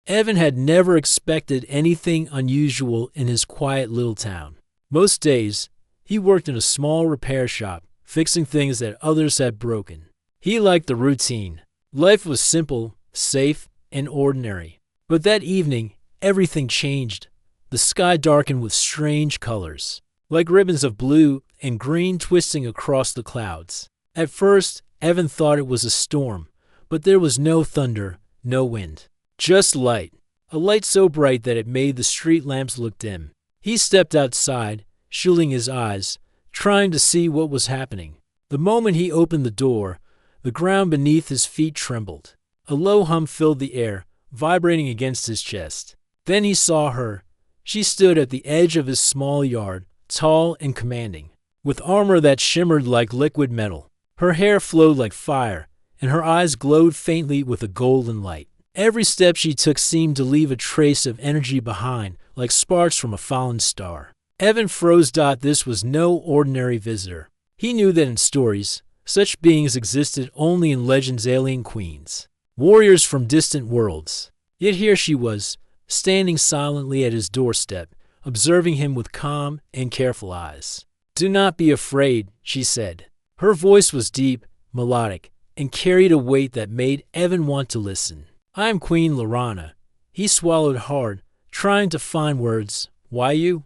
Evan had never expected anything unusual in his quiet little town. Most days, he worked in a small repair shop, fixing things that others had broken. He liked the routine. Life was simple, safe, and ordinary. But that evening, everything changed. The sky darkened with strange colors, like ribbons of blue and green twisting across the clouds. At first, Evan thought it was a storm, but there was no thunder, no wind. Just light, a light so bright that it made the street lamps look dim. He stepped outside, shielding his eyes, trying to see what was happening. The moment he opened the door, the ground beneath his feet trembled. A low hum filled the air, vibrating against his chest. Then he saw her. She stood at the edge of his small yard, tall and commanding, with armor that shimmered like liquid metal. Her hair flowed like fire, and her eyes glowed faintly with a golden light. Every step she took seemed to leave a trace of energy behind, like sparks from a fallen star. Evan froze. This was no ordinary visitor. He knew that in stories, such beings existed only in legend's alien queens, warriors from distant worlds. Yet here she was, standing silently at his doorstep, observing him with calm and careful eyes. "Do not be afraid," she said. Her voice was deep, melodic, and carried a weight that made Evan want to listen. "I am Queen Lorana." He swallowed hard, trying to find words. "Why you?"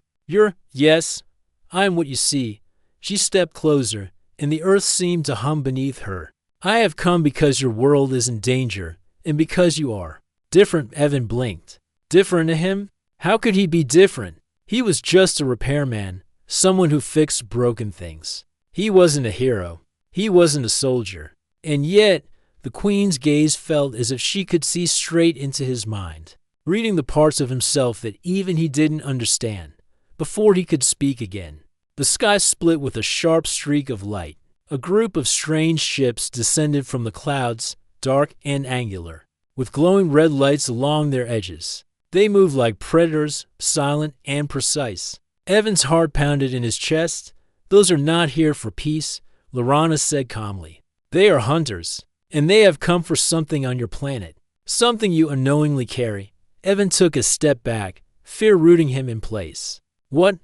Yes, I am what you see." She stepped closer, and the earth seemed to hum beneath her. "I have come because your world is in danger, and because you are." Different. Evan blinked. Different to him? How could he be different? He was just a repairman, someone who fixed broken things. He wasn't a hero. He wasn't a soldier. And yet, the Queen's gaze felt as if she could see straight into his mind, reading the parts of himself that even he didn't understand. Before he could speak again, the sky split with a sharp streak of light. A group of strange ships descended from the clouds, dark and angular, with glowing red lights along their edges. They moved like predators, silent and precise. Evan's heart pounded in his chest. "Those are not here for peace," Lorana said calmly. "They are hunters, and they have come for something on your planet, something you unknowingly carry." Evan took a step back, fear rooting him in place. What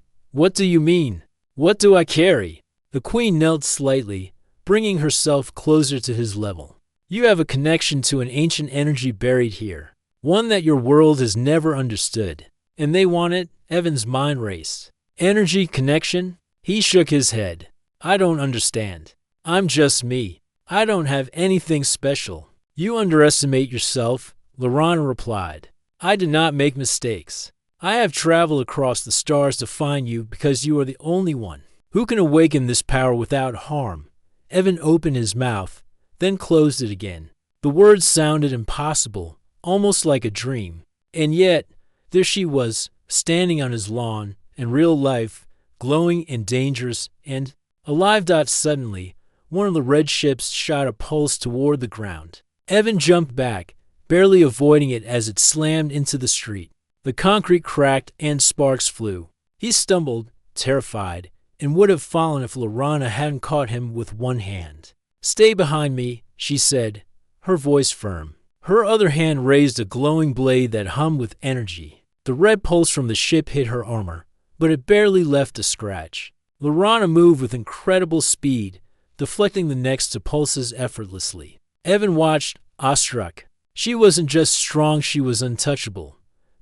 do you mean? What do I carry?" The Queen knelt slightly, bringing herself closer to his level. "You have a connection to an ancient energy buried here, one that your world has never understood. And they want it." Evan's mind raced. "Energy connection?" He shook his head. "I don't understand. I'm just me. I don't have anything special." "You underestimate yourself," Lorana replied. "I did not make mistakes. I have traveled across the stars to find you because you are the only one who can awaken this power without harm." Evan opened his mouth, then closed it again. The words sounded impossible, almost like a dream. And yet, there she was, standing on his lawn, in real life, glowing and dangerous and alive. Suddenly, one of the red ships shot a pulse toward the ground. Evan jumped back, barely avoiding it as it slammed into the street. The concrete cracked and sparks flew. He stumbled, terrified, and would have fallen if Lorana hadn't caught him with one hand. "Stay behind me," she said, her voice firm. Her other hand raised a glowing blade that hummed with energy. The red pulse from the ship hit her armor, but it barely left a scratch. Lorana moved with incredible speed, deflecting the next two pulses effortlessly. Evan watched, awestruck. She wasn't just strong, she was untouchable.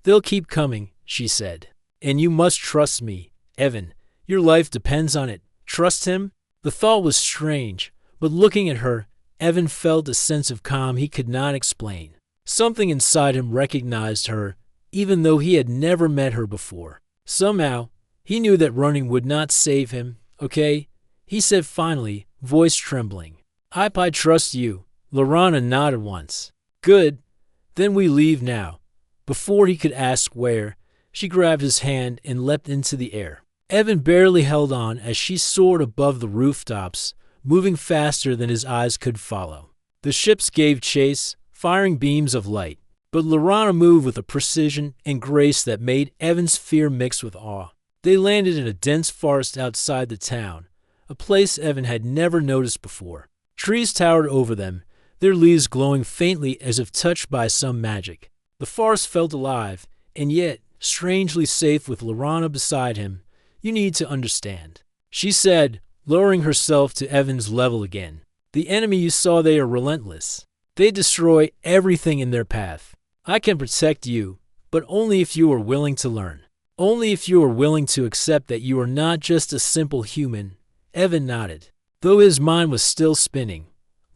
"They'll keep coming," she said. "And you must trust me, Evan. Your life depends on it. Trust him?" The thought was strange, but looking at her, Evan felt a sense of calm he could not explain. Something inside him recognized her, even though he had never met her before. Somehow, he knew that running would not save him. "Okay," he said finally, voice trembling. I trust you." Lorana nodded once. "Good. Then we leave now." Before he could ask where, she grabbed his hand and leapt into the air. Evan barely held on as she soared above the rooftops, moving faster than his eyes could follow. The ships gave chase, firing beams of light, but Lorana moved with a precision and grace that made Evan's fear mix with awe. They landed in a dense forest outside the town, a place Evan had never noticed before. Trees towered over them, their leaves glowing faintly as if touched by some magic. The forest felt alive, and yet strangely safe with Lorana beside him. "You need to understand," she said, lowering herself to Evan's level again. "The enemy you saw, they are relentless. They destroy everything in their path. I can protect you, but only if you are willing to learn. Only if you are willing to accept that you are not just a simple human." Evan nodded, though his mind was still spinning.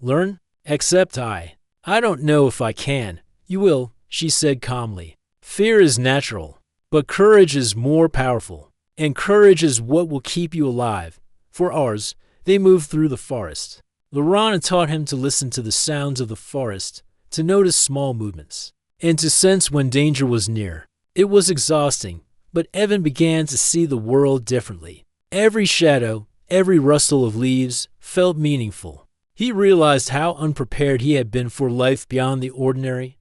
"Learn? Except I don't know if I can." "You will," she said calmly. "Fear is natural, but courage is more powerful. And courage is what will keep you alive." For hours, they moved through the forest. Lorana taught him to listen to the sounds of the forest, to notice small movements, and to sense when danger was near. It was exhausting, but Evan began to see the world differently. Every shadow, every rustle of leaves felt meaningful. He realized how unprepared he had been for life beyond the ordinary.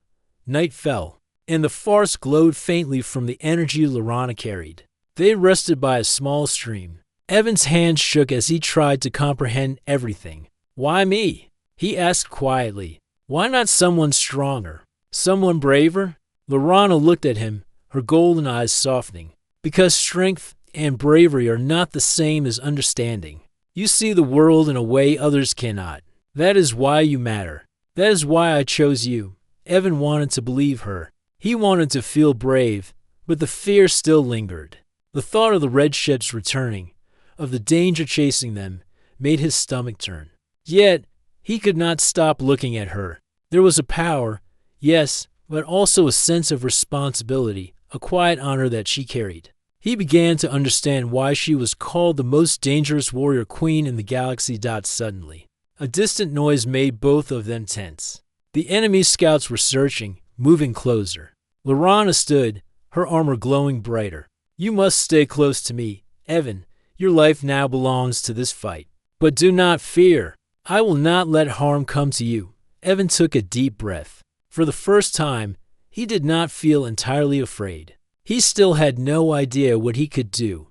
Night fell, and the forest glowed faintly from the energy Lorana carried. They rested by a small stream. Evan's hand shook as he tried to comprehend everything. "Why me?" he asked quietly. "Why not someone stronger? Someone braver?" Lorana looked at him, her golden eyes softening. "Because strength and bravery are not the same as understanding. You see the world in a way others cannot. That is why you matter. That is why I chose you." Evan wanted to believe her. He wanted to feel brave, but the fear still lingered. The thought of the red ships returning, of the danger chasing them, made his stomach turn. Yet, he could not stop looking at her. There was a power, yes, but also a sense of responsibility, a quiet honor that she carried. He began to understand why she was called the most dangerous warrior queen in the galaxy. Suddenly, a distant noise made both of them tense. The enemy scouts were searching, moving closer. Lorana stood, her armor glowing brighter. "You must stay close to me, Evan. Your life now belongs to this fight. But do not fear. I will not let harm come to you." Evan took a deep breath. For the first time, he did not feel entirely afraid. He still had no idea what he could do,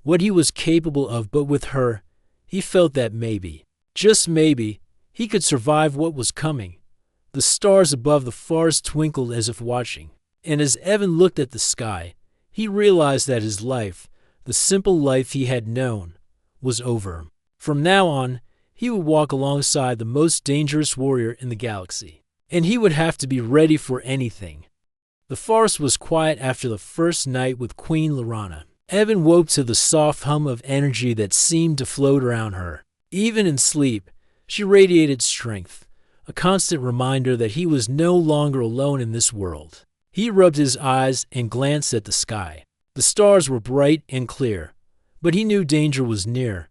what he was capable of, but with her, he felt that maybe, just maybe, he could survive what was coming. The stars above the forest twinkled as if watching, and as Evan looked at the sky, he realized that his life, the simple life he had known, was over. From now on, he would walk alongside the most dangerous warrior in the galaxy, and he would have to be ready for anything. The forest was quiet after the first night with Queen Lorana. Evan woke to the soft hum of energy that seemed to float around her. Even in sleep, she radiated strength, a constant reminder that he was no longer alone in this world. He rubbed his eyes and glanced at the sky. The stars were bright and clear, but he knew danger was near.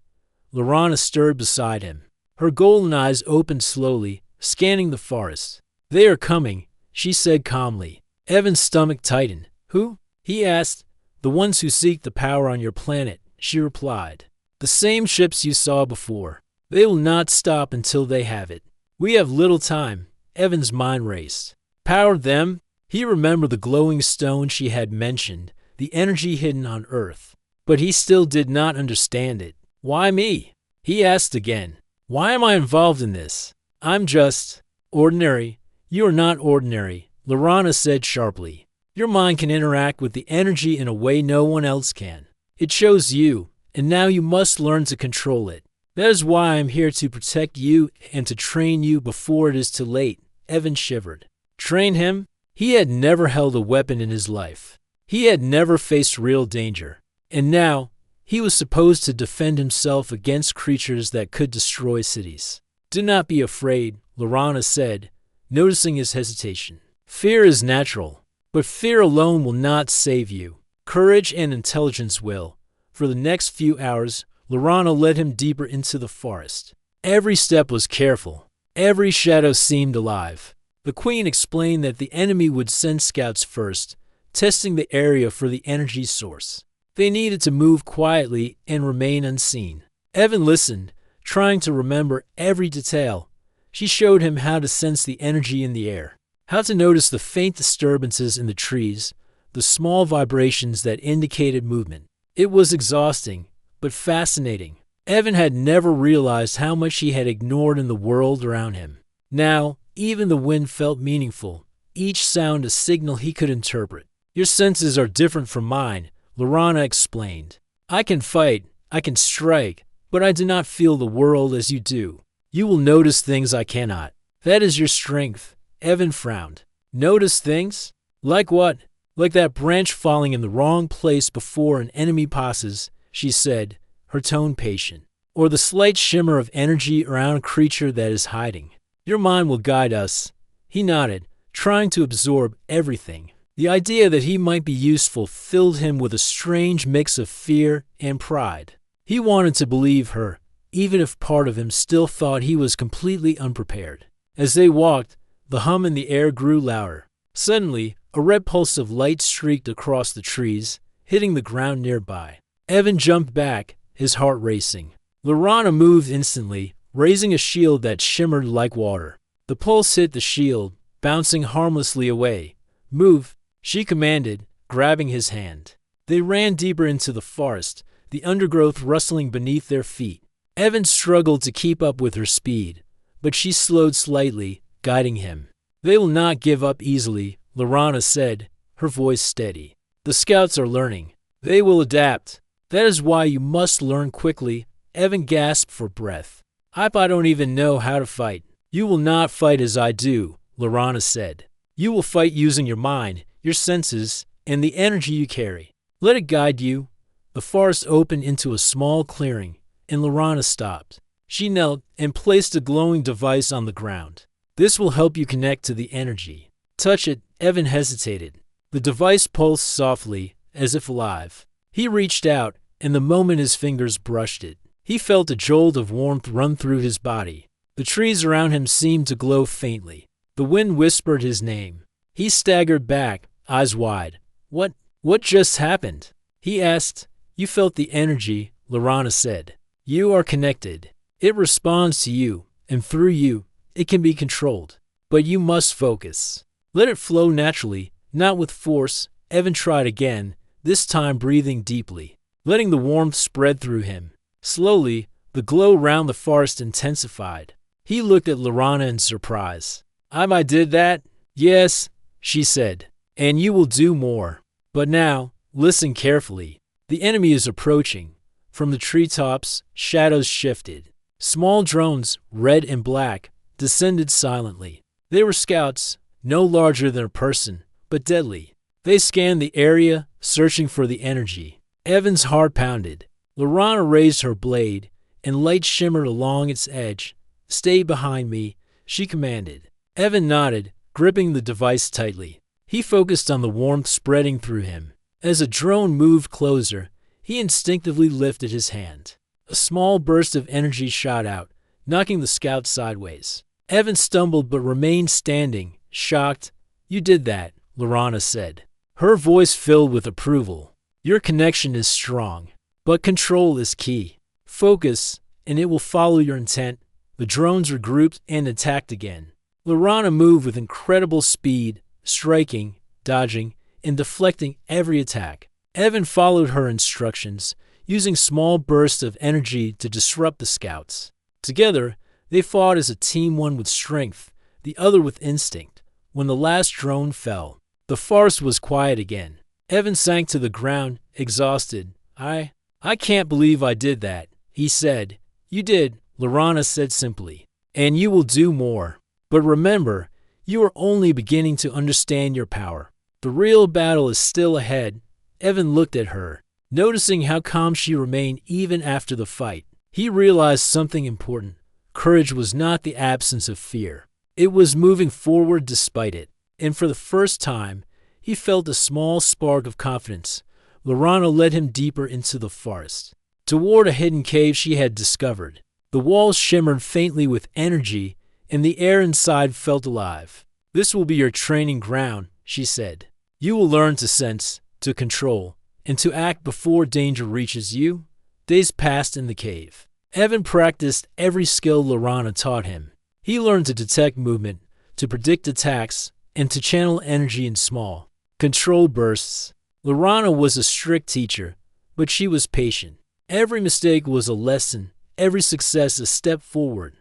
Lorana stirred beside him. Her golden eyes opened slowly, scanning the forest. "They are coming," she said calmly. Evan's stomach tightened. "Who?" he asked. "The ones who seek the power on your planet," she replied. "The same ships you saw before. They will not stop until they have it." "We have little time." Evan's mind raced. Power them? He remembered the glowing stone she had mentioned, the energy hidden on Earth. But he still did not understand it. "Why me?" he asked again. "Why am I involved in this? I'm just ordinary." "You are not ordinary," Lorana said sharply. "Your mind can interact with the energy in a way no one else can. It chose you, and now you must learn to control it. That is why I am here, to protect you and to train you before it is too late." Evan shivered. Train him? He had never held a weapon in his life. He had never faced real danger. And now, he was supposed to defend himself against creatures that could destroy cities. "Do not be afraid," Lorana said, noticing his hesitation. "Fear is natural, but fear alone will not save you. Courage and intelligence will." For the next few hours, Lorana led him deeper into the forest. Every step was careful. Every shadow seemed alive. The queen explained that the enemy would send scouts first, testing the area for the energy source. They needed to move quietly and remain unseen. Evan listened, trying to remember every detail. She showed him how to sense the energy in the air, how to notice the faint disturbances in the trees, the small vibrations that indicated movement. It was exhausting, but fascinating. Evan had never realized how much he had ignored in the world around him. Now, even the wind felt meaningful. each sound a signal he could interpret. Your senses are different from mine, Lorana explained. I can fight, I can strike, but I do not feel the world as you do. You will notice things I cannot. That is your strength, Evan frowned. Notice things? Like what? Like that branch falling in the wrong place before an enemy passes, she said, her tone patient. Or the slight shimmer of energy around a creature that is hiding. Your mind will guide us. He nodded, trying to absorb everything. The idea that he might be useful filled him with a strange mix of fear and pride. He wanted to believe her, even if part of him still thought he was completely unprepared. As they walked, the hum in the air grew louder. Suddenly, a red pulse of light streaked across the trees, hitting the ground nearby. Evan jumped back, his heart racing. Lorana moved instantly, raising a shield that shimmered like water. The pulse hit the shield, bouncing harmlessly away. Move, she commanded, grabbing his hand. They ran deeper into the forest, the undergrowth rustling beneath their feet. Evan struggled to keep up with her speed, but she slowed slightly, guiding him. They will not give up easily, Lorana said, her voice steady. The scouts are learning. They will adapt. That is why you must learn quickly. Evan gasped for breath. I don't even know how to fight. You will not fight as I do, Lorana said. You will fight using your mind, your senses, and the energy you carry. Let it guide you. The forest opened into a small clearing, and Lorana stopped. She knelt and placed a glowing device on the ground. This will help you connect to the energy. Touch it, Evan hesitated. The device pulsed softly, as if alive. He reached out, and the moment his fingers brushed it, he felt a jolt of warmth run through his body. The trees around him seemed to glow faintly. The wind whispered his name. He staggered back, eyes wide. What just happened? He asked. You felt the energy, Lorana said. You are connected. It responds to you, and through you, it can be controlled. But you must focus. Let it flow naturally, not with force. Evan tried again, this time breathing deeply, letting the warmth spread through him. Slowly, the glow round the forest intensified. He looked at Lorana in surprise. I did that? Yes, she said. And you will do more. But now, listen carefully. The enemy is approaching. From the treetops, shadows shifted. Small drones, red and black, descended silently. They were scouts, no larger than a person, but deadly. They scanned the area, searching for the energy. Evan's heart pounded. Lorana raised her blade, and light shimmered along its edge. Stay behind me, she commanded. Evan nodded, gripping the device tightly. He focused on the warmth spreading through him. As a drone moved closer, he instinctively lifted his hand. A small burst of energy shot out, knocking the scout sideways. Evan stumbled but remained standing, shocked. You did that, Lorana said. Her voice filled with approval. Your connection is strong, but control is key. Focus, and it will follow your intent. The drones regrouped and attacked again. Lorana moved with incredible speed, striking, dodging, and deflecting every attack. Evan followed her instructions, using small bursts of energy to disrupt the scouts. Together, they fought as a team, one with strength, the other with instinct. When the last drone fell, the forest was quiet again. Evan sank to the ground, exhausted. I can't believe I did that, he said. You did, Lorana said simply. And you will do more. But remember, you are only beginning to understand your power. The real battle is still ahead. Evan looked at her, noticing how calm she remained even after the fight. He realized something important. Courage was not the absence of fear. It was moving forward despite it. And for the first time, he felt a small spark of confidence. Lorana led him deeper into the forest, toward a hidden cave she had discovered. The walls shimmered faintly with energy, and the air inside felt alive. This will be your training ground, she said. You will learn to sense, to control, and to act before danger reaches you. Days passed in the cave. Evan practiced every skill Lorana taught him. He learned to detect movement, to predict attacks, and to channel energy in small, controlled bursts. Lorana was a strict teacher, but she was patient. Every mistake was a lesson, every success a step forward.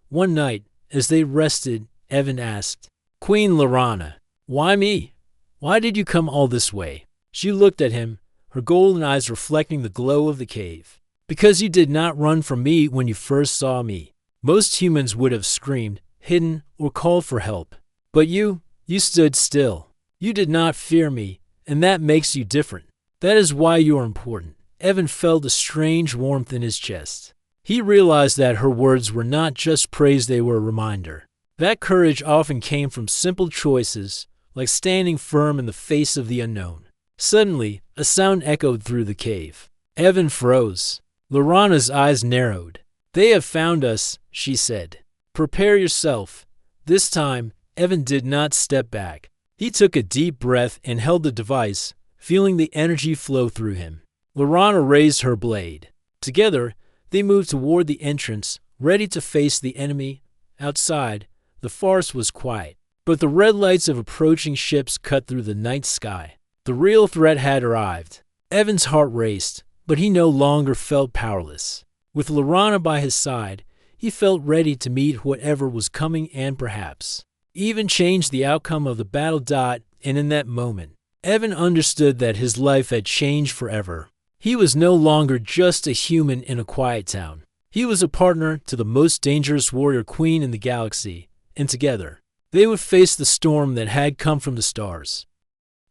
One night, as they rested, Evan asked, Queen Lorana, Why me? Why did you come all this way? She looked at him, her golden eyes reflecting the glow of the cave. Because you did not run from me when you first saw me. Most humans would have screamed, hidden, or called for help. But you stood still. You did not fear me, and that makes you different. That is why you are important. Evan felt a strange warmth in his chest. He realized that her words were not just praise, they were a reminder. That courage often came from simple choices, like standing firm in the face of the unknown. Suddenly, a sound echoed through the cave. Evan froze. Lorana's eyes narrowed. They have found us, she said. Prepare yourself. This time, Evan did not step back. He took a deep breath and held the device, feeling the energy flow through him. Lorana raised her blade. Together, they moved toward the entrance, ready to face the enemy. Outside, the forest was quiet, but the red lights of approaching ships cut through the night sky. The real threat had arrived. Evan's heart raced, but he no longer felt powerless. With Lorana by his side, he felt ready to meet whatever was coming and perhaps even change the outcome of the battle. And in that moment, Evan understood that his life had changed forever. He was no longer just a human in a quiet town. He was a partner to the most dangerous warrior queen in the galaxy, and together, they would face the storm that had come from the stars.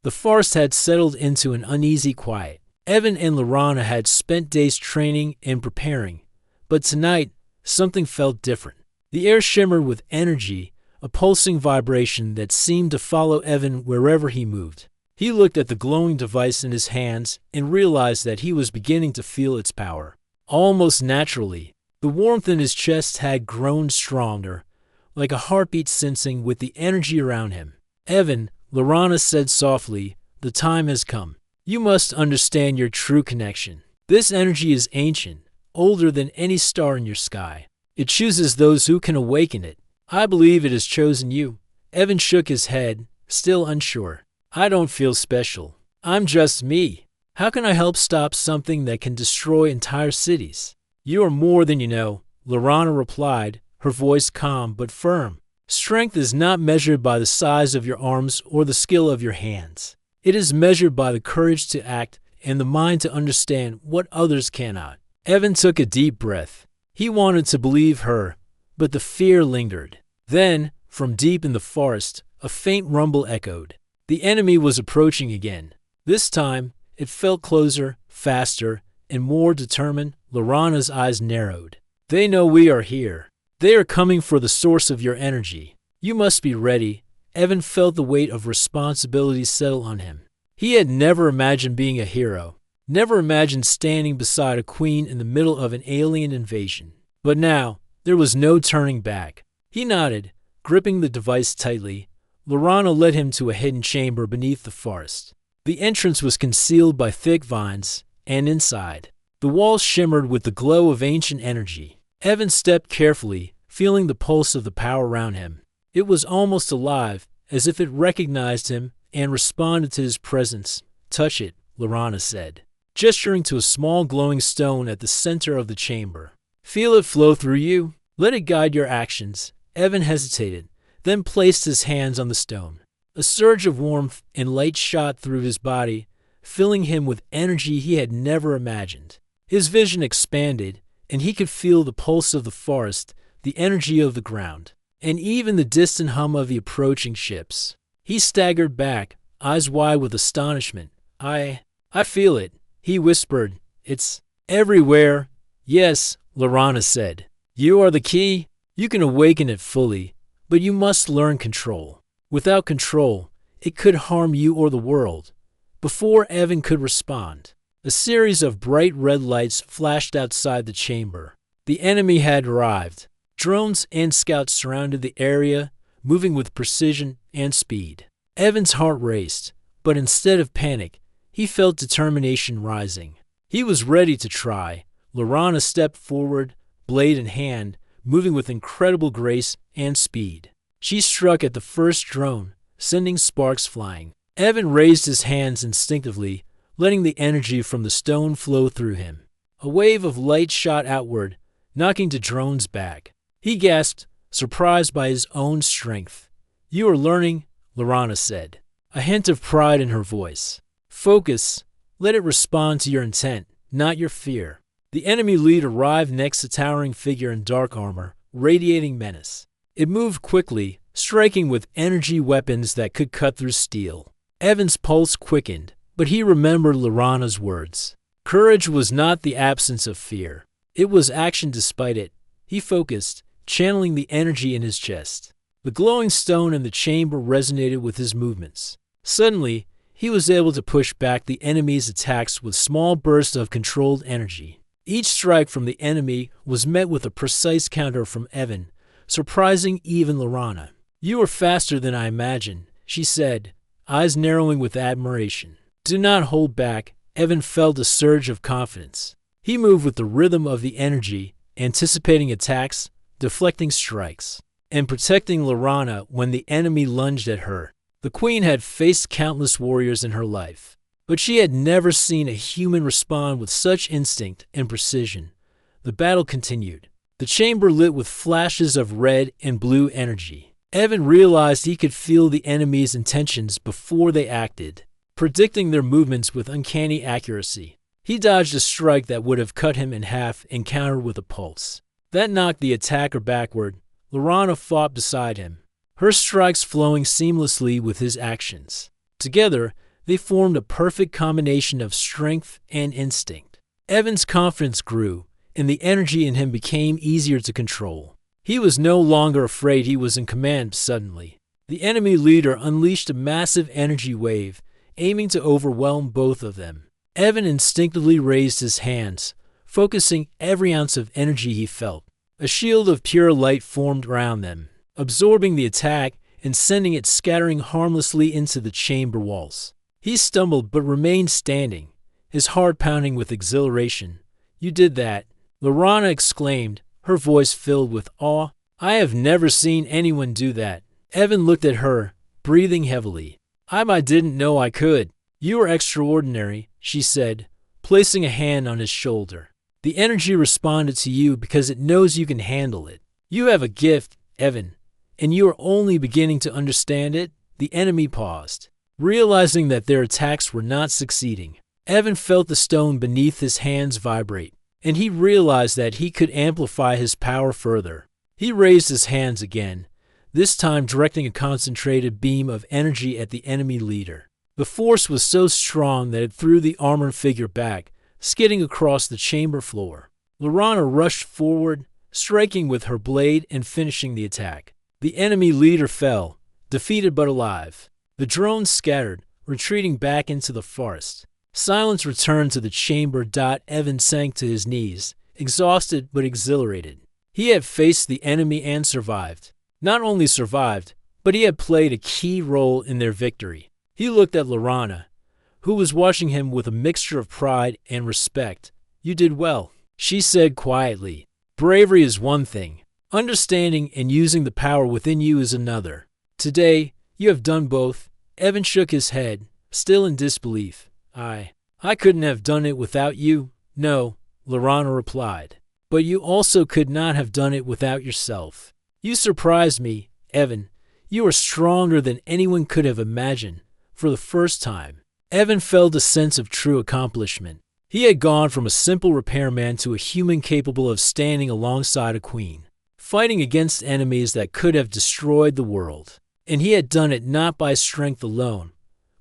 The forest had settled into an uneasy quiet. Evan and Lorana had spent days training and preparing, but tonight, something felt different. The air shimmered with energy, a pulsing vibration that seemed to follow Evan wherever he moved. He looked at the glowing device in his hands and realized that he was beginning to feel its power. Almost naturally, the warmth in his chest had grown stronger, like a heartbeat sensing with the energy around him. Evan, Lorana said softly, the time has come. You must understand your true connection. This energy is ancient, older than any star in your sky. It chooses those who can awaken it. I believe it has chosen you. Evan shook his head, still unsure. I don't feel special. I'm just me. How can I help stop something that can destroy entire cities? You are more than you know, Lorana replied, her voice calm but firm. Strength is not measured by the size of your arms or the skill of your hands. It is measured by the courage to act and the mind to understand what others cannot. Evan took a deep breath. He wanted to believe her, but the fear lingered. Then, from deep in the forest, a faint rumble echoed. The enemy was approaching again. This time, it felt closer, faster, and more determined. Lorana's eyes narrowed. They know we are here. They are coming for the source of your energy. You must be ready. Evan felt the weight of responsibility settle on him. He had never imagined being a hero, never imagined standing beside a queen in the middle of an alien invasion. But now, there was no turning back. He nodded, gripping the device tightly. Lorana led him to a hidden chamber beneath the forest. The entrance was concealed by thick vines, and inside, the walls shimmered with the glow of ancient energy. Evan stepped carefully, feeling the pulse of the power around him. It was almost alive, as if it recognized him and responded to his presence. Touch it, Lorana said, gesturing to a small glowing stone at the center of the chamber. Feel it flow through you. Let it guide your actions. Evan hesitated, then placed his hands on the stone. A surge of warmth and light shot through his body, filling him with energy he had never imagined. His vision expanded, and he could feel the pulse of the forest, the energy of the ground, and even the distant hum of the approaching ships. He staggered back, eyes wide with astonishment. I feel it, he whispered. It's everywhere. Yes, Lorana said. You are the key. You can awaken it fully, but you must learn control. Without control, it could harm you or the world. Before Evan could respond, a series of bright red lights flashed outside the chamber. The enemy had arrived. Drones and scouts surrounded the area, moving with precision and speed. Evan's heart raced, but instead of panic, he felt determination rising. He was ready to try. Lorana stepped forward, blade in hand, moving with incredible grace and speed. She struck at the first drone, sending sparks flying. Evan raised his hands instinctively, letting the energy from the stone flow through him. A wave of light shot outward, knocking the drones back. He gasped, surprised by his own strength. You are learning, Lorana said, a hint of pride in her voice. Focus. Let it respond to your intent, not your fear. The enemy lead arrived next to a towering figure in dark armor, radiating menace. It moved quickly, striking with energy weapons that could cut through steel. Evan's pulse quickened, but he remembered Lorana's words. Courage was not the absence of fear. It was action despite it. He focused, channeling the energy in his chest. The glowing stone in the chamber resonated with his movements. Suddenly, he was able to push back the enemy's attacks with small bursts of controlled energy. Each strike from the enemy was met with a precise counter from Evan, surprising even Lorana. "You are faster than I imagined," she said, eyes narrowing with admiration. "Do not hold back." Evan felt a surge of confidence. He moved with the rhythm of the energy, anticipating attacks, deflecting strikes, and protecting Lorana when the enemy lunged at her. The queen had faced countless warriors in her life, but she had never seen a human respond with such instinct and precision. The battle continued. The chamber lit with flashes of red and blue energy. Evan realized he could feel the enemy's intentions before they acted, predicting their movements with uncanny accuracy. He dodged a strike that would have cut him in half and countered with a pulse. That knocked the attacker backward. Lorana fought beside him, her strikes flowing seamlessly with his actions. Together, they formed a perfect combination of strength and instinct. Evan's confidence grew, and the energy in him became easier to control. He was no longer afraid. He was in command suddenly. The enemy leader unleashed a massive energy wave, aiming to overwhelm both of them. Evan instinctively raised his hands, focusing every ounce of energy he felt. A shield of pure light formed around them, absorbing the attack and sending it scattering harmlessly into the chamber walls. He stumbled but remained standing, his heart pounding with exhilaration. "You did that," Lorana exclaimed, her voice filled with awe. "I have never seen anyone do that." Evan looked at her, breathing heavily. I didn't know I could." "You are extraordinary," she said, placing a hand on his shoulder. "The energy responded to you because it knows you can handle it. You have a gift, Evan, and you are only beginning to understand it." The enemy paused, realizing that their attacks were not succeeding. Evan felt the stone beneath his hands vibrate, and he realized that he could amplify his power further. He raised his hands again, this time directing a concentrated beam of energy at the enemy leader. The force was so strong that it threw the armored figure back, skidding across the chamber floor. Lorana rushed forward, striking with her blade and finishing the attack. The enemy leader fell, defeated but alive. The drones scattered, retreating back into the forest. Silence returned to the chamber. Evan sank to his knees, exhausted but exhilarated. He had faced the enemy and survived. Not only survived, but he had played a key role in their victory. He looked at Lorana, who was watching him with a mixture of pride and respect. "You did well," she said quietly. "Bravery is one thing. Understanding and using the power within you is another. Today, you have done both." Evan shook his head, still in disbelief. I couldn't have done it without you." "No," Lorana replied. "But you also could not have done it without yourself. You surprised me, Evan. You are stronger than anyone could have imagined." For the first time, Evan felt a sense of true accomplishment. He had gone from a simple repairman to a human capable of standing alongside a queen, fighting against enemies that could have destroyed the world. And he had done it not by strength alone,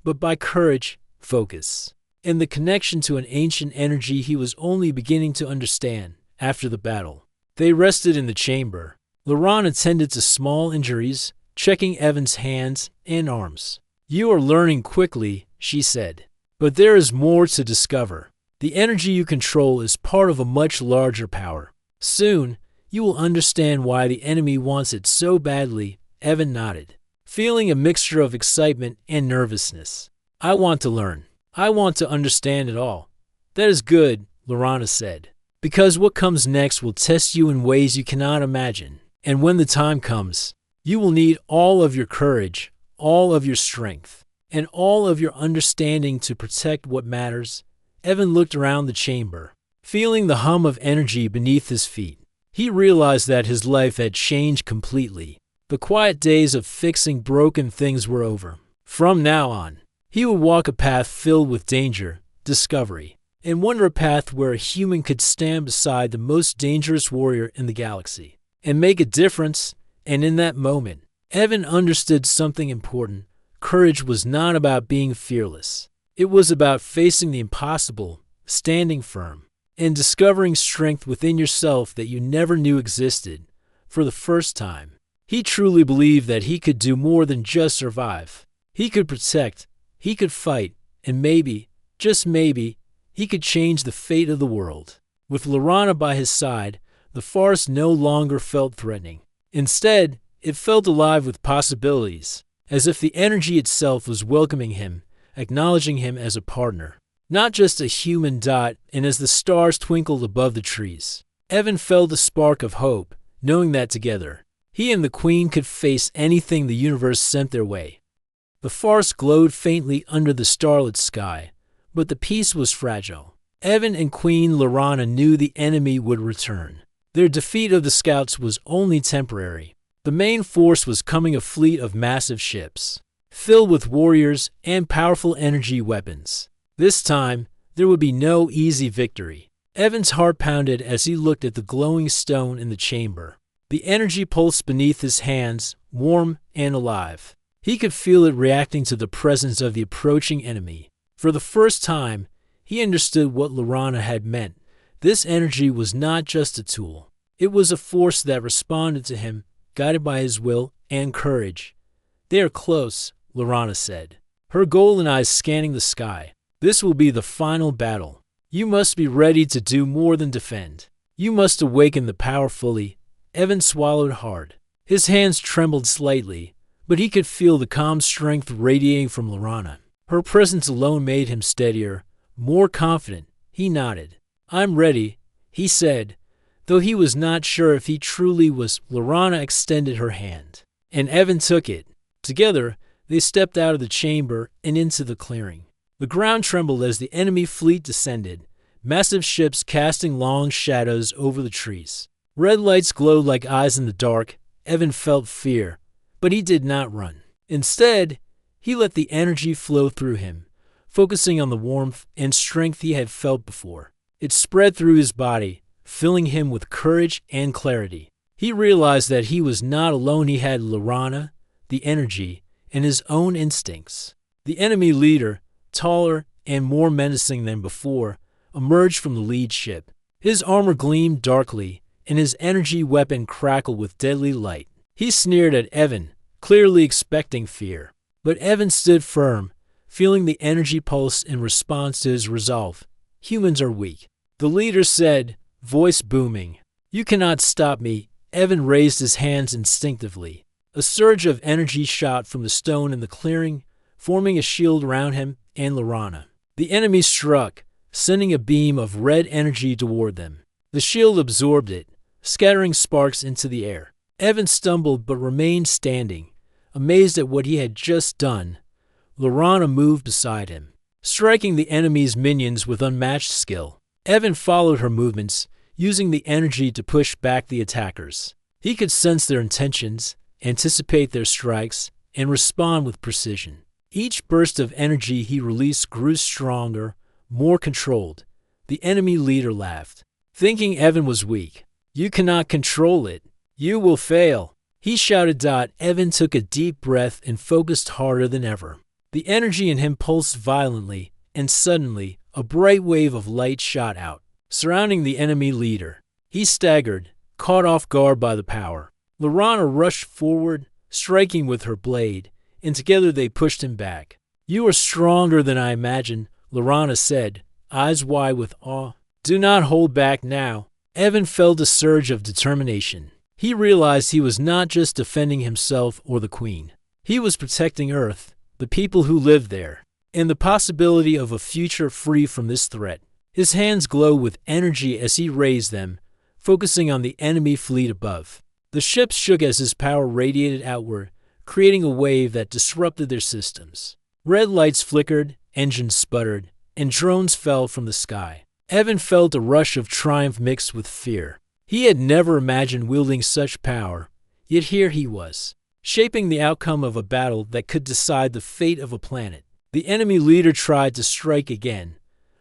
but by courage, focus, and the connection to an ancient energy he was only beginning to understand after the battle. They rested in the chamber. Lorana tended to small injuries, checking Evan's hands and arms. "You are learning quickly," she said, "but there is more to discover. The energy you control is part of a much larger power. Soon, you will understand why the enemy wants it so badly." Evan nodded, feeling a mixture of excitement and nervousness. "I want to learn. I want to understand it all." "That is good," Lorana said, "because what comes next will test you in ways you cannot imagine. And when the time comes, you will need all of your courage, all of your strength, and all of your understanding to protect what matters." Evan looked around the chamber, feeling the hum of energy beneath his feet. He realized that his life had changed completely. The quiet days of fixing broken things were over. From now on, he would walk a path filled with danger, discovery, and wonder, a path where a human could stand beside the most dangerous warrior in the galaxy and make a difference. And in that moment, Evan understood something important. Courage was not about being fearless. It was about facing the impossible, standing firm, and discovering strength within yourself that you never knew existed. For the first time, he truly believed that he could do more than just survive. He could protect, he could fight, and maybe, just maybe, he could change the fate of the world. With Laurana by his side, the forest no longer felt threatening. Instead, it felt alive with possibilities, as if the energy itself was welcoming him, acknowledging him as a partner, not just a human dot. And as the stars twinkled above the trees, Evan felt a spark of hope, knowing that together, he and the Queen could face anything the universe sent their way. The forest glowed faintly under the starlit sky, but the peace was fragile. Evan and Queen Laurana knew the enemy would return. Their defeat of the scouts was only temporary. The main force was coming, a fleet of massive ships, filled with warriors and powerful energy weapons. This time, there would be no easy victory. Evan's heart pounded as he looked at the glowing stone in the chamber. The energy pulsed beneath his hands, warm and alive. He could feel it reacting to the presence of the approaching enemy. For the first time, he understood what Laurana had meant. This energy was not just a tool. It was a force that responded to him, guided by his will and courage. "They are close," Laurana said, her golden eyes scanning the sky. "This will be the final battle. You must be ready to do more than defend. You must awaken the power fully." Evan swallowed hard. His hands trembled slightly, but he could feel the calm strength radiating from Laurana. Her presence alone made him steadier, more confident. He nodded. "I'm ready," he said, though he was not sure if he truly was. Laurana extended her hand, and Evan took it. Together, they stepped out of the chamber and into the clearing. The ground trembled as the enemy fleet descended, massive ships casting long shadows over the trees. Red lights glowed like eyes in the dark. Evan felt fear, but he did not run. Instead, he let the energy flow through him, focusing on the warmth and strength he had felt before. It spread through his body, filling him with courage and clarity. He realized that he was not alone. He had Laurana, the energy, and his own instincts. The enemy leader, taller and more menacing than before, emerged from the lead ship. His armor gleamed darkly, and his energy weapon crackled with deadly light. He sneered at Evan, clearly expecting fear. But Evan stood firm, feeling the energy pulse in response to his resolve. "Humans are weak," the leader said, voice booming. "You cannot stop me." Evan raised his hands instinctively. A surge of energy shot from the stone in the clearing, forming a shield around him and Laurana. The enemy struck, sending a beam of red energy toward them. The shield absorbed it, scattering sparks into the air. Evan stumbled but remained standing, amazed at what he had just done. Laurana moved beside him, striking the enemy's minions with unmatched skill. Evan followed her movements, using the energy to push back the attackers. He could sense their intentions, anticipate their strikes, and respond with precision. Each burst of energy he released grew stronger, more controlled. The enemy leader laughed, thinking Evan was weak. "You cannot control it. You will fail," he shouted. Evan took a deep breath and focused harder than ever. The energy in him pulsed violently, and suddenly, a bright wave of light shot out, surrounding the enemy leader. He staggered, caught off guard by the power. Laurana rushed forward, striking with her blade, and together they pushed him back. "You are stronger than I imagined," Laurana said, eyes wide with awe. "Do not hold back now." Evan felt a surge of determination. He realized he was not just defending himself or the Queen. He was protecting Earth, the people who lived there, and the possibility of a future free from this threat. His hands glowed with energy as he raised them, focusing on the enemy fleet above. The ships shook as his power radiated outward, creating a wave that disrupted their systems. Red lights flickered, engines sputtered, and drones fell from the sky. Evan felt a rush of triumph mixed with fear. He had never imagined wielding such power, yet here he was, shaping the outcome of a battle that could decide the fate of a planet. The enemy leader tried to strike again,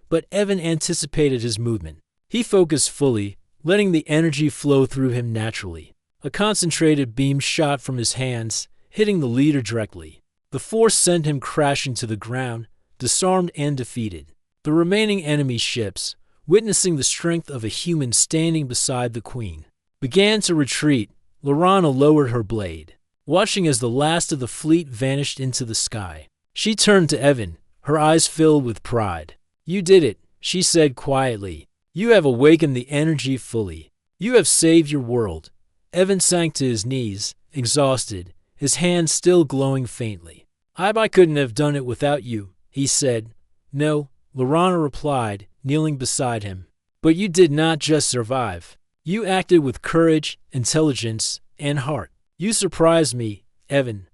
but Evan anticipated his movement. He focused fully, letting the energy flow through him naturally. A concentrated beam shot from his hands, hitting the leader directly. The force sent him crashing to the ground, disarmed and defeated. The remaining enemy ships, witnessing the strength of a human standing beside the queen, began to retreat. Laurana lowered her blade, watching as the last of the fleet vanished into the sky. She turned to Evan, her eyes filled with pride. "You did it," she said quietly. "You have awakened the energy fully. You have saved your world." Evan sank to his knees, exhausted, his hands still glowing faintly. I couldn't have done it without you," he said. "No," Laurana replied, kneeling beside him. "But you did not just survive. You acted with courage, intelligence, and heart. You surprised me, Evan.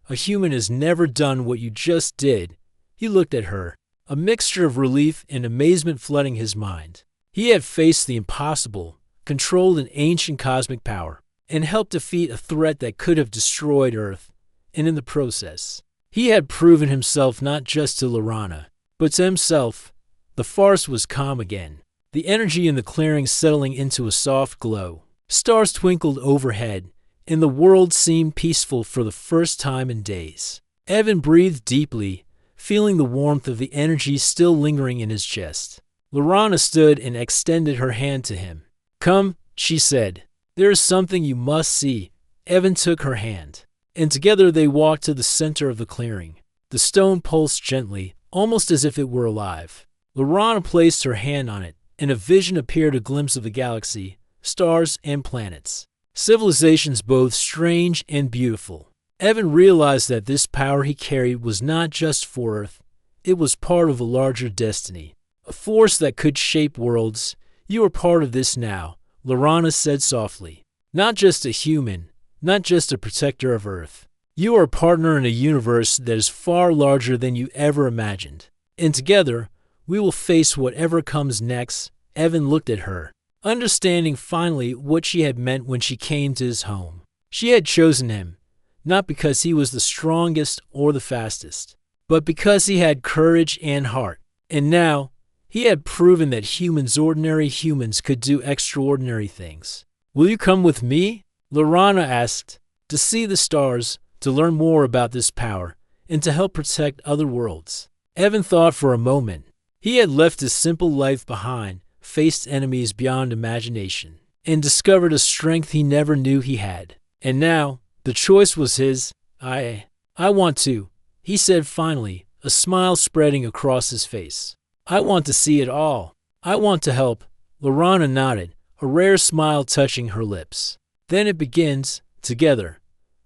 A human has never done what you just did." He looked at her, a mixture of relief and amazement flooding his mind. He had faced the impossible, controlled an ancient cosmic power, and helped defeat a threat that could have destroyed Earth. And in the process, he had proven himself not just to Laurana, but to himself. The forest was calm again, the energy in the clearing settling into a soft glow. Stars twinkled overhead, and the world seemed peaceful for the first time in days. Evan breathed deeply, feeling the warmth of the energy still lingering in his chest. Laurana stood and extended her hand to him. "Come," she said. "There is something you must see." Evan took her hand, and together they walked to the center of the clearing. The stone pulsed gently, almost as if it were alive. Laurana placed her hand on it, and a vision appeared, a glimpse of the galaxy, stars and planets. Civilizations both strange and beautiful. Evan realized that this power he carried was not just for Earth. It was part of a larger destiny, a force that could shape worlds. "You are part of this now," Laurana said softly. "Not just a human, not just a protector of Earth. You are a partner in a universe that is far larger than you ever imagined. And together, we will face whatever comes next." Evan looked at her, understanding finally what she had meant when she came to his home. She had chosen him, not because he was the strongest or the fastest, but because he had courage and heart. And now, he had proven that ordinary humans, could do extraordinary things. "Will you come with me?" Laurana asked. "To see the stars, to learn more about this power, and to help protect other worlds." Evan thought for a moment. He had left his simple life behind, faced enemies beyond imagination, and discovered a strength he never knew he had. And now, the choice was his. I want to," he said finally, a smile spreading across his face. "I want to see it all. I want to help." Laurana nodded, a rare smile touching her lips. "Then it begins, together."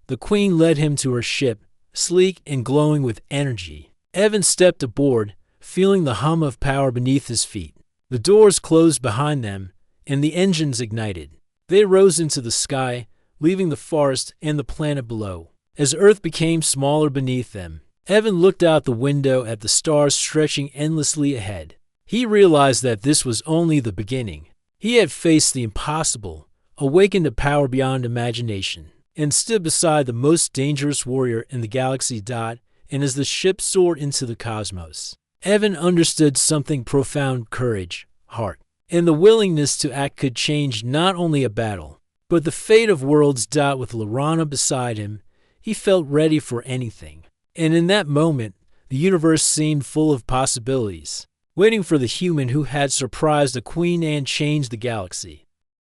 The queen led him to her ship, sleek and glowing with energy. Evan stepped aboard, feeling the hum of power beneath his feet. The doors closed behind them, and the engines ignited. They rose into the sky, leaving the forest and the planet below. As Earth became smaller beneath them, Evan looked out the window at the stars stretching endlessly ahead. He realized that this was only the beginning. He had faced the impossible, awakened a power beyond imagination, and stood beside the most dangerous warrior in the galaxy. And as the ship soared into the cosmos, Evan understood something profound: courage, heart, and the willingness to act could change not only a battle, but the fate of worlds. With Laurana beside him, he felt ready for anything. And in that moment, the universe seemed full of possibilities, waiting for the human who had surprised the queen and changed the galaxy.